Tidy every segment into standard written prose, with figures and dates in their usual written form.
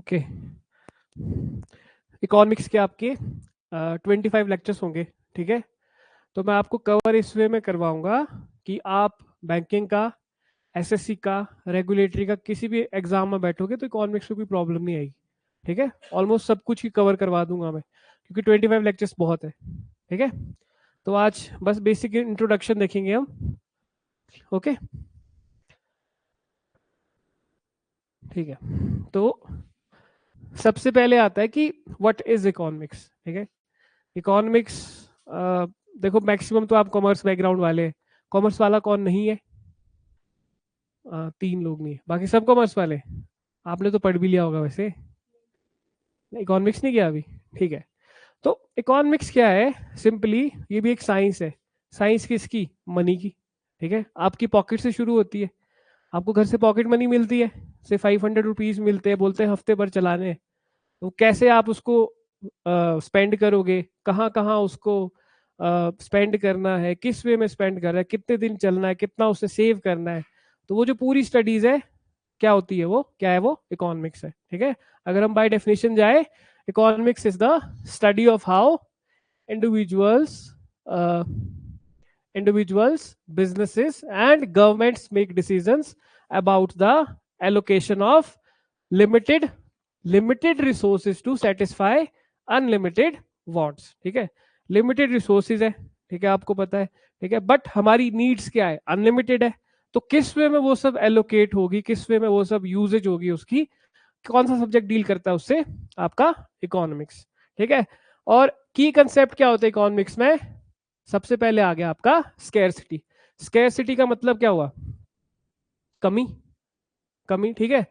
Okay, economics के आपके 25 lectures होंगे, ठीक है। तो मैं आपको कवर इस वे में करवाऊंगा कि आप बैंकिंग का, एसएससी का, रेगुलेटरी का किसी भी एग्जाम में बैठोगे तो इकोनॉमिक्स में कोई प्रॉब्लम नहीं आएगी, ठीक है। ऑलमोस्ट सब कुछ ही कवर करवा दूंगा मैं, क्योंकि 25 लेक्चर्स बहुत है, ठीक है। तो आज बस बेसिक इंट्रोडक्शन देखेंगे हम, ओके, ठीक है। तो सबसे पहले आता है कि व्हाट इज इकोनॉमिक्स, ठीक है। इकोनॉमिक्स, देखो मैक्सिमम तो आप कॉमर्स बैकग्राउंड वाले हैं। कॉमर्स वाला कौन नहीं है? 3 लोग नहीं है, बाकी सब कॉमर्स वाले। आपने तो पढ़ भी लिया होगा वैसे, इकोनॉमिक्स नहीं किया अभी, ठीक है। तो इकोनॉमिक्स क्या है? सिंपली ये भी एक साइंस है। साइंस किसकी? मनी की, ठीक है। आपकी पॉकेट से शुरू होती है। आपको घर से पॉकेट मनी मिलती है, से 500 रुपीज मिलते हैं, बोलते हैं हफ्ते भर चलाने हैं। तो कैसे आप उसको स्पेंड करोगे, कहाँ कहाँ उसको स्पेंड करना है, किस वे में स्पेंड करना है, कितने दिन चलना है, कितना उसे सेव करना है, तो वो जो पूरी स्टडीज है क्या होती है, वो क्या है? वो इकोनॉमिक्स है, ठीक है। अगर हम बाय डेफिनेशन जाए, economics is the study of how individuals businesses and governments make decisions about the allocation of limited resources to satisfy unlimited wants, ठीक है। लिमिटेड रिसोर्सेज है, ठीक है, आपको पता है, ठीक है। बट हमारी नीड्स क्या है? अनलिमिटेड है। तो किस वे में वो सब एलोकेट होगी, किस वे में वो सब यूजेज होगी उसकी, कौन सा सब्जेक्ट डील करता है उससे? आपका इकोनॉमिक्स, ठीक है। और की कंसेप्ट क्या होता है इकोनॉमिक्स में? सबसे पहले आ गया आपका स्केर्सिटी। स्केर्सिटी का मतलब क्या हुआ? कमी, कमी, ठीक है।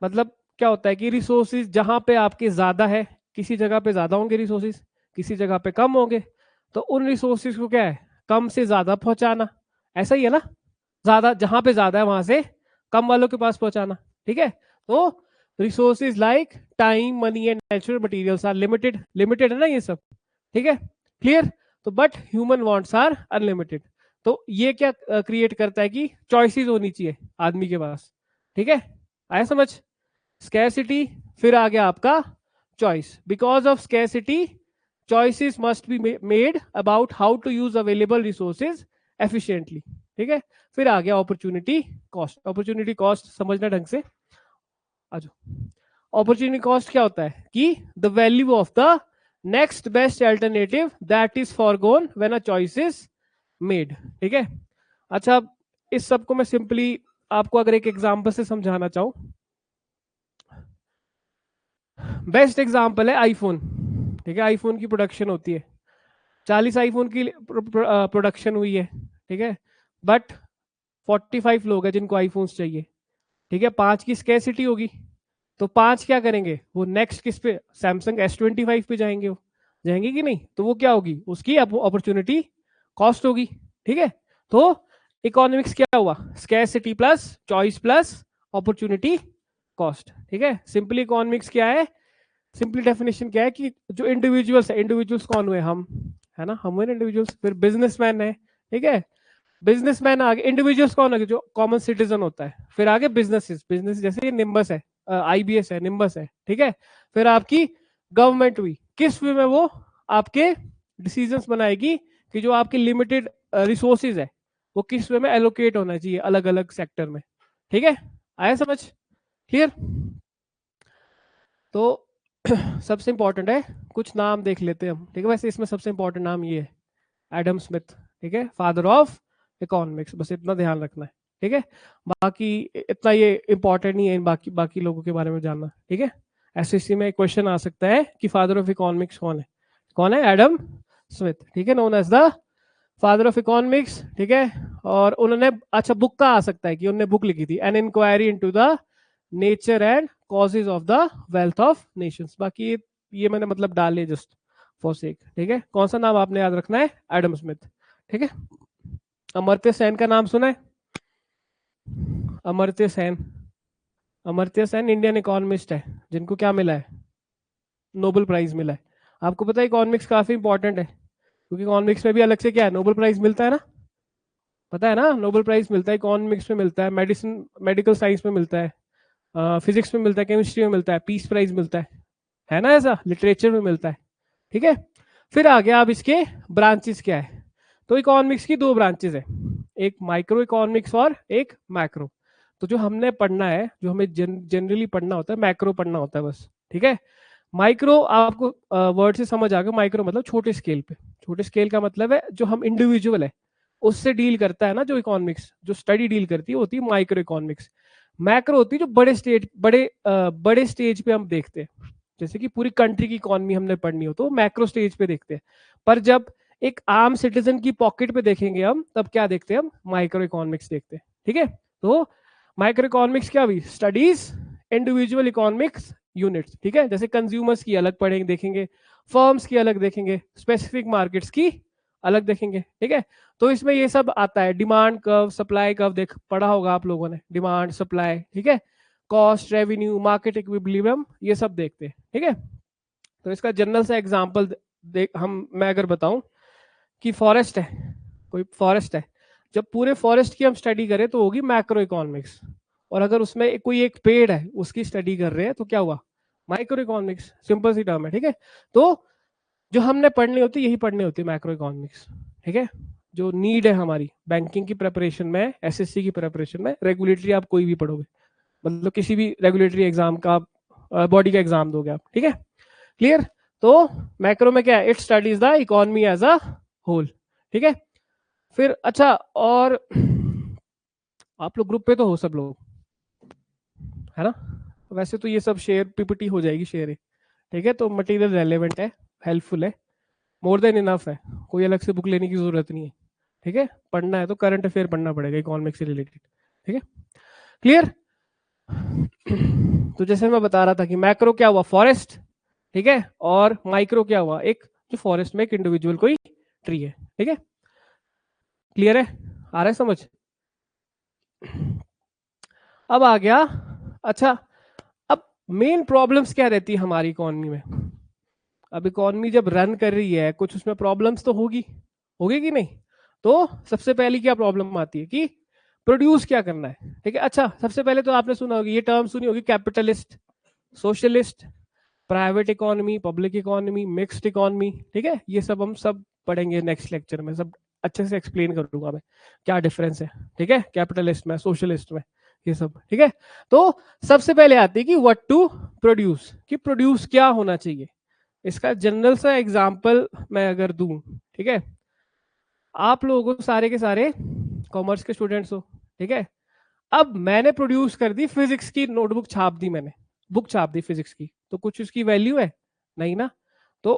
मतलब क्या होता है कि रिसोर्सेज जहां पे आपके ज्यादा है, किसी जगह पे ज्यादा होंगे रिसोर्सेज, किसी जगह पे कम होंगे, तो उन रिसोर्सेज को क्या है? कम से ज्यादा पहुंचाना, ऐसा ही है ना। ज्यादा जहां पे ज्यादा है वहां से कम वालों के पास पहुंचाना, ठीक है। तो resources like time, money and natural materials are limited, limited है ना ये सब, ठीक है, क्लियर। तो but human wants are unlimited. तो ये क्या क्रिएट करता है कि चॉइसेस होनी चाहिए आदमी के पास, ठीक है। आया समझ? स्कैरसिटी, फिर आ गया आपका choice. Because of scarcity, choices must be made about how to use available resources efficiently, ठीक है। फिर आ गया अपॉर्चुनिटी कॉस्ट। अपॉर्चुनिटी कॉस्ट समझना ढंग से, आ जाओ। अपॉर्चुनिटी कॉस्ट क्या होता है कि the value of the next best alternative that is forgone when a choice is made, ठीक है। अच्छा, इस सब को मैं सिंपली आपको अगर एक एग्जांपल से समझाना चाहूं, बेस्ट एग्जांपल है आईफोन, ठीक है। आईफोन की प्रोडक्शन होती है, 40 आईफोन की प्रोडक्शन हुई है, ठीक है। बट 45 लोग हैं जिनको आईफोन्स चाहिए, ठीक है। 5 की स्कैरसिटी होगी, तो 5 क्या करेंगे? वो नेक्स्ट किस पे? सैमसंग S25 पे जाएंगे, वो जाएंगे कि नहीं? तो वो क्या होगी? उसकी अपॉर्चुनिटी कॉस्ट होगी, ठीक है। तो इकोनॉमिक्स क्या हुआ? Scarcity plus choice plus opportunity cost, ठीक है। सिंपली इकोनॉमिक्स क्या है? सिंपली डेफिनेशन क्या है कि जो इंडिविजुअल्स है, इंडिविजुअल्स कौन हुए? हम, है ना, हम हुए ना इंडिविजुअल्स। फिर बिजनेसमैन है, ठीक है, बिजनेसमैन आगे। इंडिविजुअल्स कौन आगे? जो कॉमन सिटीजन होता है। फिर आगे बिजनेसेस, बिजनेस जैसे ये निम्बस है, आईबीएस है, निम्बस है, ठीक है। फिर आपकी गवर्नमेंट हुई, किस वे में? वो आपके डिसीजंस बनाएगी कि जो आपके लिमिटेड रिसोर्सेज है वो किस वे में एलोकेट होना चाहिए अलग अलग सेक्टर में, ठीक है। आया समझ? क्लियर? तो सबसे इंपॉर्टेंट है, कुछ नाम देख लेते हैं हम, ठीक है। वैसे इसमें सबसे इंपॉर्टेंट नाम ये है, एडम स्मिथ, ठीक है, फादर ऑफ इकोनॉमिक्स। बस इतना ध्यान रखना है, ठीक है। बाकी इतना ये इंपॉर्टेंट नहीं है इन बाकी बाकी लोगों के बारे में जानना, ठीक है। एसएससी में क्वेश्चन आ सकता है कि फादर ऑफ इकोनॉमिक्स कौन है? कौन है? एडम स्मिथ, ठीक है, known as the father of economics, ठीक है। और उन्होंने, अच्छा, बुक का आ सकता है कि उन्होंने बुक लिखी थी, an inquiry into the nature and causes of the wealth of nations. बाकी ये मैंने मतलब डाले जस्ट फॉर सेक, ठीक है। कौन सा नाम आपने याद रखना है? एडम स्मिथ, ठीक है। अमर्त्य सेन का नाम सुना है? अमर्त्य सेन, अमर्त्य सेन इंडियन इकोनॉमिस्ट है जिनको क्या मिला है? नोबेल प्राइज मिला है। आपको पता है इकोनॉमिक्स काफी इंपॉर्टेंट है, क्योंकि इकोनॉमिक्स में भी अलग से क्या है? नोबेल प्राइज मिलता है ना, पता है ना। नोबेल प्राइज मिलता है इकोनॉमिक्स में, मिलता है मेडिसिन, मेडिकल साइंस में मिलता है, फिजिक्स में मिलता है, केमिस्ट्री में मिलता है, पीस प्राइज मिलता है ना, ऐसा लिटरेचर में मिलता है, ठीक है। फिर आ गया अब इसके ब्रांचेस क्या है। तो इकोनॉमिक्स की दो ब्रांचेस है, एक माइक्रो इकोनॉमिक्स और एक मैक्रो। तो जो हमने पढ़ना है, जो हमें जनरली पढ़ना होता है, मैक्रो पढ़ना होता है बस, ठीक है। माइक्रो आपको वर्ड से समझ आ गया, माइक्रो मतलब छोटे स्केल पे। छोटे स्केल का मतलब है जो हम इंडिविजुअल है उससे डील करता है ना, जो इकोनॉमिक्स जो स्टडी डील करती है होती है माइक्रो इकोनॉमिक्स। मैक्रो होती है जो बड़े स्टेज पे हम देखते हैं, जैसे कि पूरी कंट्री की इकोनॉमी हमने पढ़नी हो तो मैक्रो स्टेज पे देखते हैं। पर जब एक आम सिटीजन की पॉकेट पे देखेंगे हम, तब क्या देखते हैं हम, माइक्रो इकोनॉमिक्स देखते हैं, ठीक है। तो माइक्रो इकोनॉमिक्स क्या हुई, स्टडीज इंडिविजुअल इकोनॉमिक्स यूनिट्स, ठीक है। जैसे कंज्यूमर्स की अलग पढ़ेंगे देखेंगे, फर्म्स की अलग देखेंगे, स्पेसिफिक मार्केट्स की अलग देखेंगे, ठीक है। तो इसमें ये सब आता है, डिमांड कर्व, सप्लाई कर्व देख पढ़ा होगा आप लोगों ने, डिमांड सप्लाई, ठीक है। कॉस्ट, रेवेन्यू, मार्केट इक्विलिब्रियम, ये सब देखते हैं, ठीक है। तो इसका जनरल सा एग्जांपल देख मैं अगर बताऊं कि फॉरेस्ट है, कोई फॉरेस्ट है, जब पूरे फॉरेस्ट की हम स्टडी करें तो होगी मैक्रो इकोनॉमिक्स। और अगर उसमें कोई एक पेड़ है उसकी स्टडी कर रहे हैं तो क्या हुआ, माइक्रो इकोनॉमिक्स। सिंपल सी टर्म है, ठीक है। तो जो हमने पढ़नी होती है यही पढ़नी होती है, मैक्रो इकोनॉमिक्स, ठीक है। जो नीड है हमारी बैंकिंग की प्रिपरेशन में, एसएससी की प्रिपरेशन में, रेगुलेटरी आप कोई भी पढ़ोगे, मतलब किसी भी रेगुलेटरी एग्जाम का बॉडी का एग्जाम दोगे आप, ठीक है। क्लियर। तो मैक्रो में क्या है, it studies the economy as a whole, ठीक है। फिर अच्छा, और आप लोग ग्रुप पे तो हो सब लोग, है ना। वैसे तो ये सब शेयर पीपीटी हो जाएगी शेयर है, ठीक है। तो मटेरियल रेलेवेंट है, हेल्पफुल है, मोर देन इनफ है, कोई अलग से बुक लेने की जरूरत नहीं है, ठीक है। पढ़ना है तो करंट अफेयर पढ़ना पड़ेगा इकोनॉमिक्स से रिलेटेड, ठीक है। क्लियर। तो जैसे मैं बता रहा था कि मैक्रो क्या हुआ, फॉरेस्ट, ठीक है। और माइक्रो क्या हुआ, एक जो फॉरेस्ट में एक इंडिविजुअल कोई ट्री है, ठीक है। क्लियर है, आ रहा है समझ। अब आ गया, अच्छा, अब मेन प्रॉब्लम्स क्या रहती है हमारी इकोनॉमी में। अब इकोनॉमी जब रन कर रही है कुछ उसमें प्रॉब्लम्स तो होगी, होगी कि नहीं। तो सबसे पहली क्या प्रॉब्लम आती है कि प्रोड्यूस क्या करना है, ठीक है। अच्छा, सबसे पहले तो आपने सुना होगी, ये टर्म सुनी होगी, capitalist, socialist, private economy, public economy, mixed economy, ठीक है। ये सब हम सब पढ़ेंगे नेक्स्ट लेक्चर में, सब अच्छे से एक्सप्लेन कर दूंगा मैं क्या डिफरेंस है, ठीक है, कैपिटलिस्ट में, सोशलिस्ट में, ये सब, ठीक है। तो सबसे पहले आती है कि व्हाट टू प्रोड्यूस, कि प्रोड्यूस क्या होना चाहिए। इसका जनरल सा एग्जांपल मैं अगर दूं, ठीक है। आप लोगों को सारे के सारे कॉमर्स के स्टूडेंट्स हो, ठीक है। अब मैंने प्रोड्यूस कर दी फिजिक्स की नोटबुक, छाप दी मैंने, बुक छाप दी फिजिक्स की, तो कुछ उसकी वैल्यू है नहीं ना। तो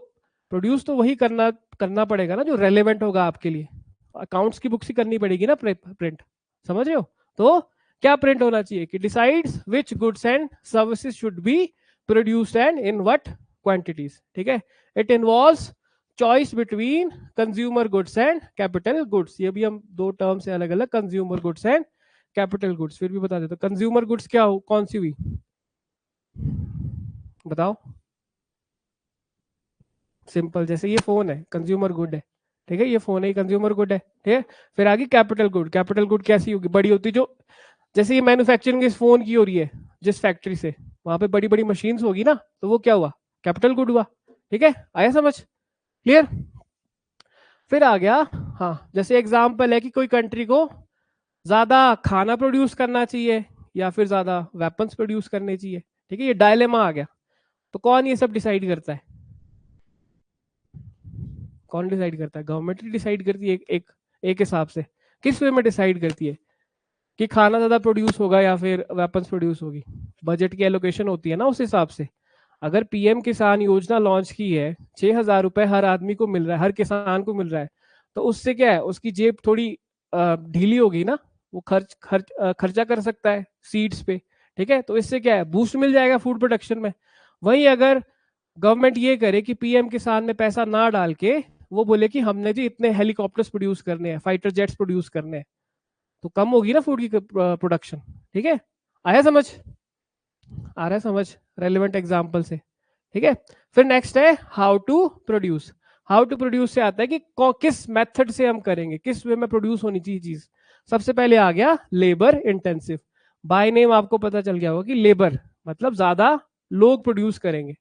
प्रोड्यूस तो वही करना करना पड़ेगा ना जो रेलेवेंट होगा आपके लिए। अकाउंट्स की बुक्स ही करनी पड़ेगी ना प्रिंट, समझ रहे हो। तो क्या प्रिंट होना चाहिए कि decides which goods and services should be produced and in what quantities, ठीक है। It involves choice between consumer goods and capital goods. ये भी हम दो टर्म से अलग अलग, consumer goods and capital goods. फिर भी बता देता हूं, कंज्यूमर गुड्स क्या हो, कौन सी हुई बताओ। सिंपल, जैसे ये फोन है कंज्यूमर गुड है, ठीक है, ये फोन है कंज्यूमर गुड है, ठीक है। फिर आगे कैपिटल गुड, कैपिटल गुड कैसी होगी, बड़ी होती जो, जैसे ये मैन्युफैक्चरिंग इस फोन की हो रही है जिस फैक्ट्री से, वहां पे बड़ी बड़ी मशीन्स होगी ना, तो वो क्या हुआ, कैपिटल गुड हुआ, ठीक है। आया समझ, क्लियर। फिर आ गया, हाँ, जैसे एग्जाम्पल है कि कोई कंट्री को ज्यादा खाना प्रोड्यूस करना चाहिए या फिर ज्यादा वेपन्स प्रोड्यूस करने चाहिए, ठीक है। ये डायलेमा आ गया, तो कौन ये सब डिसाइड करता है, कौन डिसाइड करता है, गवर्नमेंट ही डिसाइड करती है, एक एक हिसाब से। किस वे में डिसाइड करती है कि खाना ज्यादा प्रोड्यूस होगा या फिर वेपन्स प्रोड्यूस होगी, बजट की एलोकेशन होती है ना उस हिसाब से। अगर पीएम किसान योजना लॉन्च की है, 6,000 रुपए हर आदमी को मिल रहा है, हर किसान को मिल रहा है, तो उससे क्या है, उसकी जेब थोड़ी ढीली होगी ना, वो खर्चा कर सकता है सीड्स पे, ठीक है। तो इससे क्या है, बूस्ट मिल जाएगा फूड प्रोडक्शन में। वहीं अगर गवर्नमेंट ये करे कि पीएम किसान में पैसा ना डाल के वो बोले कि हमने जी इतने हेलीकॉप्टर्स प्रोड्यूस करने हैं, फाइटर जेट्स प्रोड्यूस करने हैं, तो कम होगी ना फूड की प्रोडक्शन, ठीक है। आया समझ, आ रहा है समझ, रेलिवेंट एग्जाम्पल से, ठीक है। फिर नेक्स्ट है how to produce. How to produce से आता है कि किस मेथड से हम करेंगे, किस वे में प्रोड्यूस होनी चाहिए चीज। सबसे पहले आ गया लेबर इंटेंसिव, बाय नेम आपको पता चल गया होगा कि लेबर मतलब ज्यादा लोग प्रोड्यूस करेंगे,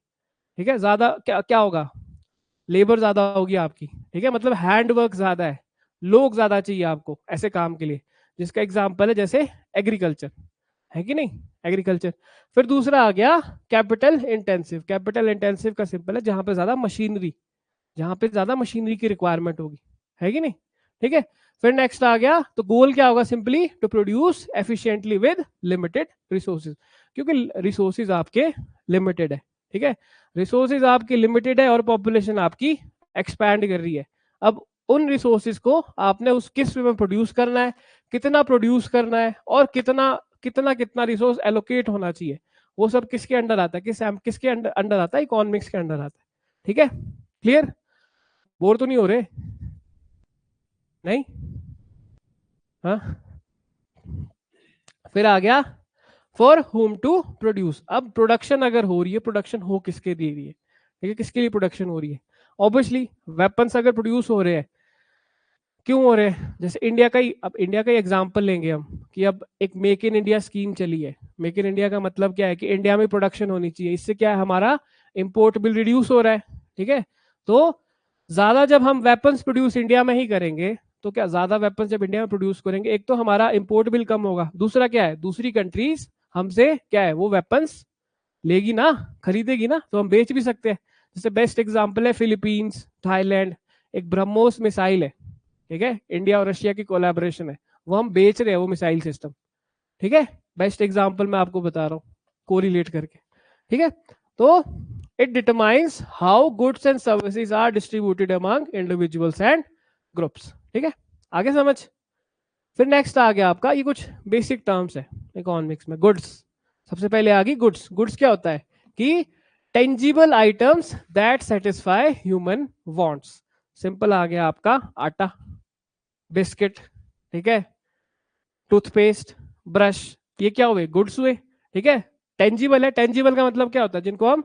ठीक है, ज्यादा क्या क्या होगा, लेबर ज्यादा होगी आपकी, ठीक है, मतलब हैंड वर्क ज्यादा है, लोग ज्यादा चाहिए आपको ऐसे काम के लिए, जिसका एग्जांपल है जैसे एग्रीकल्चर, है कि नहीं, एग्रीकल्चर। फिर दूसरा आ गया कैपिटल इंटेंसिव। कैपिटल इंटेंसिव का सिंपल है जहां पे ज्यादा मशीनरी, जहां पे ज्यादा मशीनरी की रिक्वायरमेंट होगी, है कि नहीं, ठीक है। फिर नेक्स्ट आ गया, तो गोल क्या होगा, simply to produce efficiently with limited resources, क्योंकि रिसोर्सेज आपके लिमिटेड है, ठीक है, रिसोर्सेज आपकी लिमिटेड है और पॉपुलेशन आपकी एक्सपैंड कर रही है। अब उन रिसोर्सेज को आपने उस किस वे में प्रोड्यूस करना है, कितना प्रोड्यूस करना है, और कितना कितना कितना रिसोर्स एलोकेट होना चाहिए, वो सब किसके अंडर आता है, किसके अंडर अंडर आता है, इकोनॉमिक्स के अंडर आता है, ठीक है, क्लियर, बोर तो नहीं हो रहे, नहीं, हाँ। फिर आ गया फॉर होम टू प्रोड्यूस। अब प्रोडक्शन अगर हो रही है, प्रोडक्शन हो किसके दे रही है, ठीक है, किसके लिए प्रोडक्शन हो रही है, ऑब्वियसली वेपन्स अगर प्रोड्यूस हो रहे हैं, क्यों हो रहे हैं, जैसे इंडिया का ही, अब इंडिया का ही एग्जांपल लेंगे हम कि अब एक मेक इन इंडिया स्कीम चली है। मेक इन इंडिया का मतलब क्या है कि इंडिया में प्रोडक्शन होनी चाहिए, इससे क्या है, हमारा इंपोर्ट बिल रिड्यूस हो रहा है, ठीक है। तो ज्यादा जब हम वेपन्स प्रोड्यूस इंडिया में ही करेंगे, तो क्या ज्यादा वेपन्स जब इंडिया में प्रोड्यूस करेंगे, एक तो हमारा इंपोर्ट बिल कम होगा, दूसरा क्या है, दूसरी कंट्रीज हमसे क्या है वो वेपन्स लेगी ना, खरीदेगी ना, तो हम बेच भी सकते हैं। जैसे बेस्ट एग्जांपल है फिलीपींस, थाईलैंड, एक ब्रह्मोस मिसाइल है, ठीक है, इंडिया और रशिया की कोलैबोरेशन है, वो हम बेच रहे हैं वो मिसाइल सिस्टम, ठीक है, बेस्ट एग्जांपल मैं आपको बता रहा हूँ कोरिलेट करके, ठीक है। तो it determines how goods and services are distributed among individuals and groups, ठीक है, आगे समझ। फिर नेक्स्ट आ गया आपका, ये कुछ बेसिक टर्म्स है इकोनॉमिक्स में, गुड्स, सबसे पहले आ गई गुड्स। गुड्स क्या होता है कि tangible items that satisfy human wants. Simple आ गया आपका आटा, बिस्किट, ठीक है, टूथपेस्ट, ब्रश, ये क्या हुए, गुड्स हुए, ठीक है, टेंजिबल है, टेंजिबल का मतलब क्या होता है, जिनको हम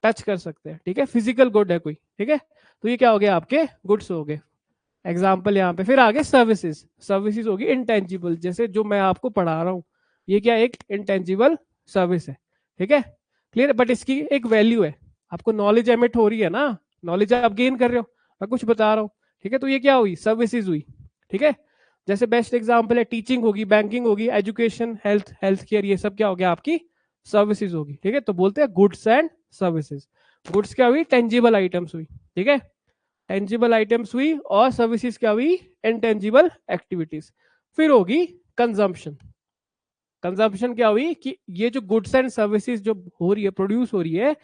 टच कर सकते हैं, ठीक है, फिजिकल गुड है कोई, ठीक है, तो ये क्या हो गया, आपके गुड्स हो गए, एग्जाम्पल यहाँ पे। फिर आगे सर्विसेज, सर्विसेज होगी इंटेंजिबल, जैसे जो मैं आपको पढ़ा रहा हूँ, ये क्या एक इंटेंजिबल सर्विस है, ठीक है, क्लियर, बट इसकी एक वैल्यू है, आपको नॉलेज एमिट हो रही है ना, नॉलेज आप गेन कर रहे हो, मैं कुछ बता रहा हूँ, ठीक है, तो ये क्या हुई, सर्विसेज हुई, ठीक है। जैसे बेस्ट एग्जाम्पल है टीचिंग होगी, बैंकिंग होगी, एजुकेशन, हेल्थ, हेल्थ केयर, ये सब क्या हो गया आपकी सर्विसेज होगी, ठीक है, तो बोलते हैं गुड्स एंड सर्विसेज। गुड्स क्या हुई, टेंजिबल आइटम्स हुई, ठीक है, टेंजिबल आइटम्स हुई, और सर्विसेज क्या हुई, इनटेंजिबल एक्टिविटीज। फिर होगी कंजम्पशन। कंजम्पशन क्या हुई कि ये जो गुड्स एंड सर्विसेज जो हो रही है, प्रोड्यूस हो रही है,